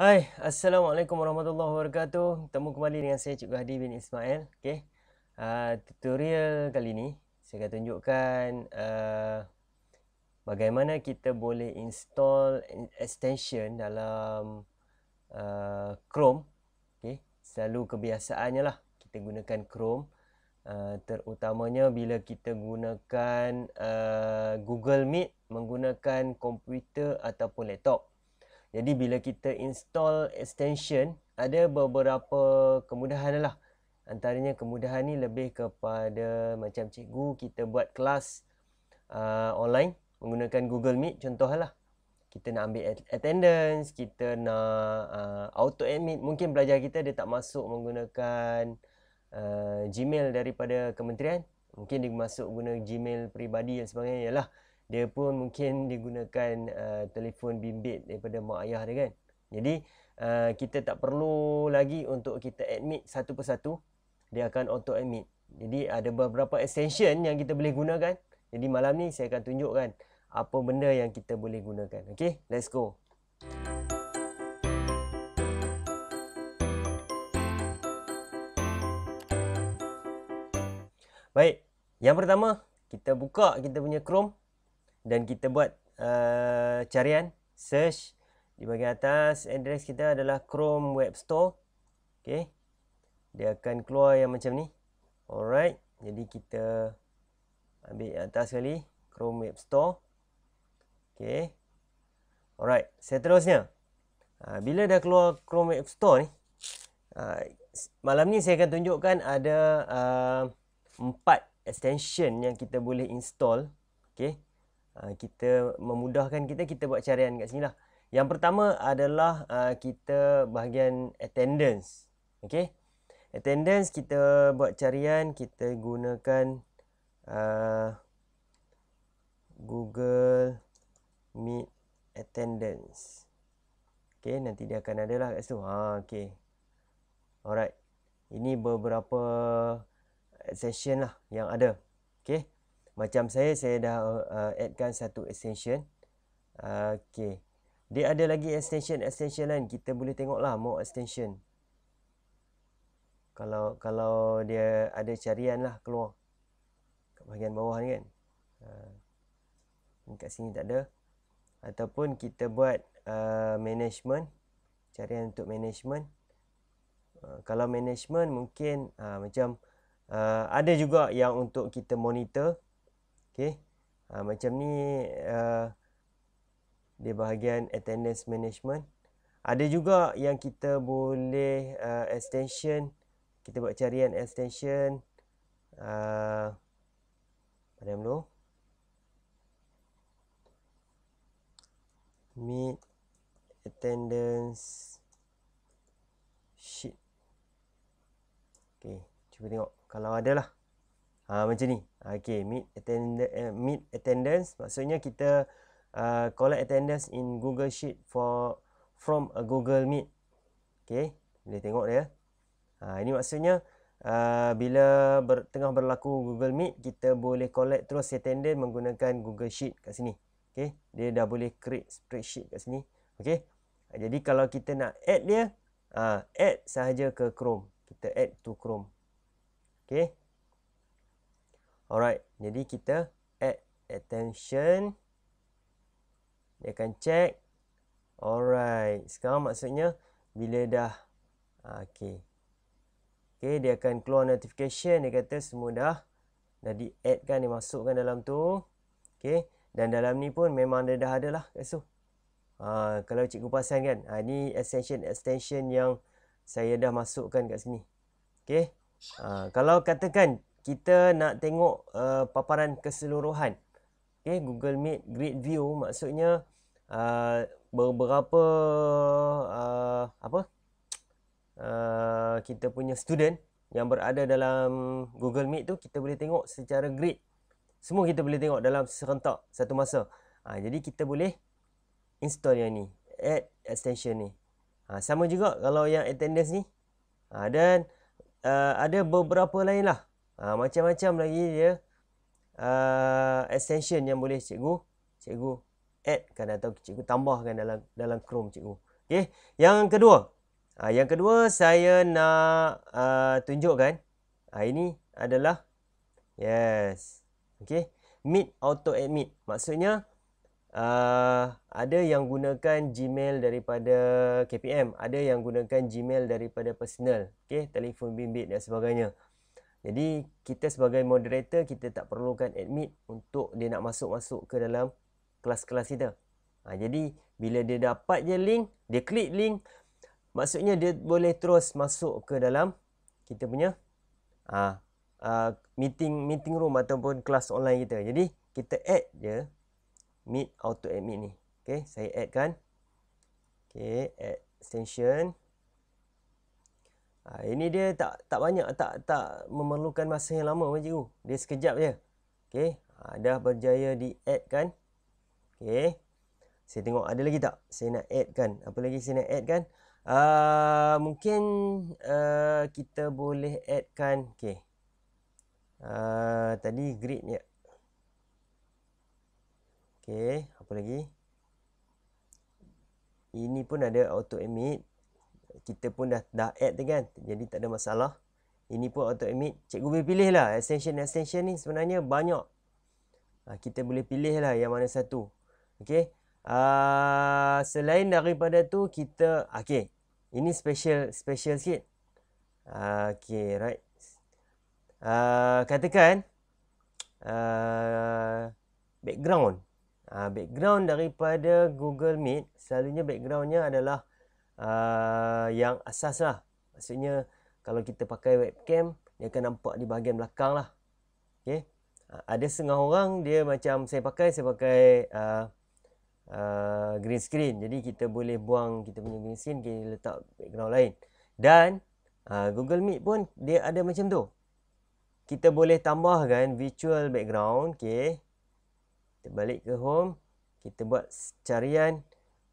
Hai, Assalamualaikum warahmatullahi wabarakatuh. Bertemu kembali dengan saya Cikgu Hadi bin Ismail. Okey. Tutorial kali ini saya akan tunjukkan bagaimana kita boleh install extension dalam Chrome. Okey. Selalu kebiasaannya lah kita gunakan Chrome. Terutamanya bila kita gunakan Google Meet menggunakan komputer ataupun laptop. Jadi bila kita install extension, ada beberapa kemudahan lah. Antaranya kemudahan ni lebih kepada macam cikgu kita buat kelas online menggunakan Google Meet contohlah. Kita nak ambil attendance, kita nak auto admit. Mungkin pelajar kita dia tak masuk menggunakan Gmail daripada kementerian. Mungkin dia masuk guna Gmail peribadi dan sebagainya. Yalah, dia pun mungkin digunakan telefon bimbit daripada mak ayah dia kan. Jadi kita tak perlu lagi untuk kita admit satu persatu. Dia akan auto admit. Jadi ada beberapa extension yang kita boleh gunakan. Jadi malam ni saya akan tunjukkan apa benda yang kita boleh gunakan. Okay, let's go. Baik, yang pertama kita buka kita punya Chrome dan kita buat carian search. Di bahagian atas address kita adalah Chrome Web Store. Okay, dia akan keluar yang macam ni. Alright, jadi kita ambil yang atas sekali Chrome Web Store. Okay, alright, seterusnya bila dah keluar Chrome Web Store ni, malam ni saya akan tunjukkan ada 4 extension yang kita boleh install. Okay, kita memudahkan kita buat carian kat sini lah. Yang pertama adalah kita bahagian attendance. Okay, attendance kita buat carian, kita gunakan Google Meet attendance. Okay, nanti dia akan ada lah kat situ. Okay, alright, ini beberapa extension lah yang ada. Okay, macam saya dah addkan satu extension. Okay, dia ada lagi extension lain. Kita boleh tengok lah more extension. Kalau dia ada carian lah keluar kat bahagian bawah ni kan. Kat sini tak ada. Ataupun kita buat management, carian untuk management. Kalau management mungkin macam ada juga yang untuk kita monitor. Okay, macam ni di bahagian attendance management. Ada juga yang kita boleh extension, kita buat carian extension. Padam dulu. Meet attendance sheet. Okay, cuba tengok kalau ada lah. Macam ni. Okay, meet attendance maksudnya kita collect attendance in Google Sheet from a Google Meet. Okay, boleh tengok dia. Ini maksudnya bila tengah berlaku Google Meet, kita boleh collect terus attendance menggunakan Google Sheet kat sini. Okay, dia dah boleh create spreadsheet kat sini. Okay, jadi kalau kita nak add dia, add sahaja ke Chrome. Kita add to Chrome. Okay, alright, jadi kita add attention. Dia akan check. Alright, sekarang maksudnya bila dah okay, dia akan keluar notification. Dia kata semua dah di add kan, dia masukkan dalam tu. Okay, dan dalam ni pun memang dia dah ada lah kat situ. Kalau cikgu pasang kan, ni extension yang saya dah masukkan kat sini. Okay, kalau katakan kita nak tengok paparan keseluruhan, okay, Google Meet Grid View maksudnya beberapa kita punya student yang berada dalam Google Meet tu, kita boleh tengok secara grid. Semua kita boleh tengok dalam serentak satu masa. Jadi kita boleh install yang ni, add extension ni. Sama juga kalau yang attendance ni. Dan ada beberapa lain lah. Macam-macam lagi dia extension yang boleh cikgu add kan atau cikgu tambahkan dalam Chrome cikgu. Okey, yang kedua. Yang kedua saya nak tunjukkan. Ini adalah yes. Okey, Meet Auto Admit. Maksudnya ada yang gunakan Gmail daripada KPM, ada yang gunakan Gmail daripada personal, okey, telefon bimbit dan sebagainya. Jadi kita sebagai moderator kita tak perlukan admit untuk dia nak masuk ke dalam kelas-kelas kita. Jadi bila dia dapat je link, dia klik link, maksudnya dia boleh terus masuk ke dalam kita punya meeting room ataupun kelas online kita. Jadi kita add je Meet Auto Admit ni. Okey, saya add kan. Okey, add extension. Ini dia tak banyak, tak memerlukan masa yang lama pun cikgu. Dia sekejap je. Okey, dah berjaya di add kan. Okey. Saya tengok ada lagi tak? Saya nak add kan. Apa lagi saya nak add kan? Mungkin kita boleh add kan. Okey. Tadi grid ni. Okey, apa lagi? Ini pun ada auto admit. Kita pun dah add tu kan. Jadi tak ada masalah. Ini pun auto admit. Cikgu boleh pilih lah. Extension ni sebenarnya banyak. Kita boleh pilih lah yang mana satu. Okey. Selain daripada tu kita okey. Ini special sikit. Okey, right. Katakan background. Background daripada Google Meet, selalunya backgroundnya adalah yang asas lah. Maksudnya kalau kita pakai webcam, dia akan nampak di bahagian belakang lah. Okay. Ada setengah orang dia macam saya pakai green screen. Jadi kita boleh buang kita punya green screen, kita letak background lain. Dan Google Meet pun dia ada macam tu. Kita boleh tambahkan virtual background. Okay. Kita balik ke home. Kita buat carian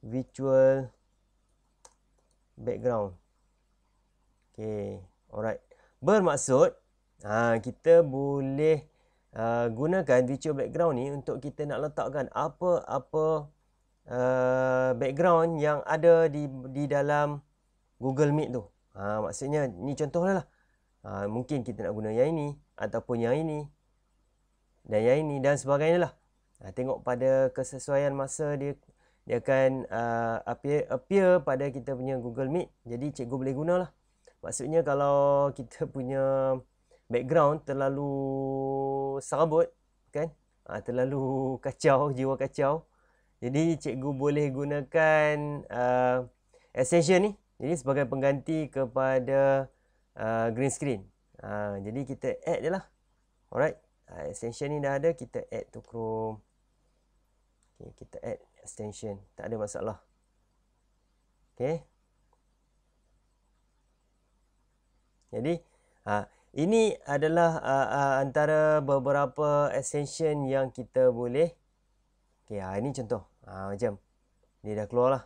virtual background. Okay. Alright. Bermaksud kita boleh gunakan virtual background ni untuk kita nak letakkan apa-apa background yang ada di dalam Google Meet tu. Maksudnya ni contohnya lah. Mungkin kita nak guna yang ini ataupun yang ini dan yang ini dan sebagainya lah. Tengok pada kesesuaian masa dia akan appear pada kita punya Google Meet. Jadi cikgu boleh guna lah. Maksudnya kalau kita punya background terlalu serabut kan, terlalu kacau, jiwa kacau, jadi cikgu boleh gunakan extension ni jadi sebagai pengganti kepada green screen. Jadi kita add je lah. Alright. Extension ni dah ada, kita add to Chrome. Okay, kita add extension. Tak ada masalah. Okay. Jadi ini adalah antara beberapa extension yang kita boleh. Okay, ini contoh. Macam ni dah keluar lah.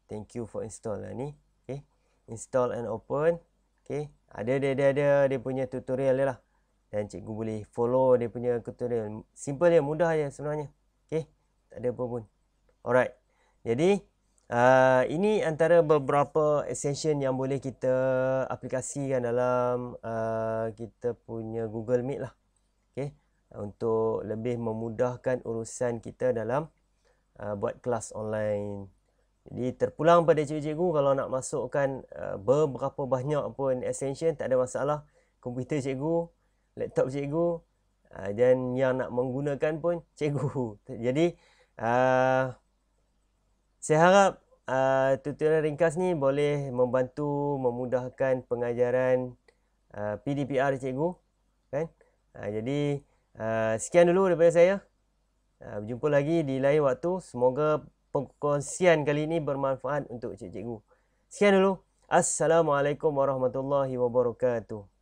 Thank you for install lah ni. Okay. Install and open. Okay. Ada dia punya tutorial dia lah. Dan cikgu boleh follow dia punya tutorial. Simple je, mudah je sebenarnya. Okay. Tak ada apa pun. Alright. Jadi ini antara beberapa extension yang boleh kita aplikasikan dalam kita punya Google Meet lah. Okay. Untuk lebih memudahkan urusan kita dalam buat kelas online. Jadi terpulang pada cikgu-cikgu kalau nak masukkan beberapa banyak pun extension, tak ada masalah. Komputer cikgu, laptop cikgu, dan yang nak menggunakan pun cikgu. Jadi saya harap tutorial ringkas ni boleh membantu memudahkan pengajaran PDPR cikgu kan. Jadi sekian dulu daripada saya. Berjumpa lagi di lain waktu. Semoga perkongsian kali ini bermanfaat untuk cikgu-cikgu. Sekian dulu. Assalamualaikum warahmatullahi wabarakatuh.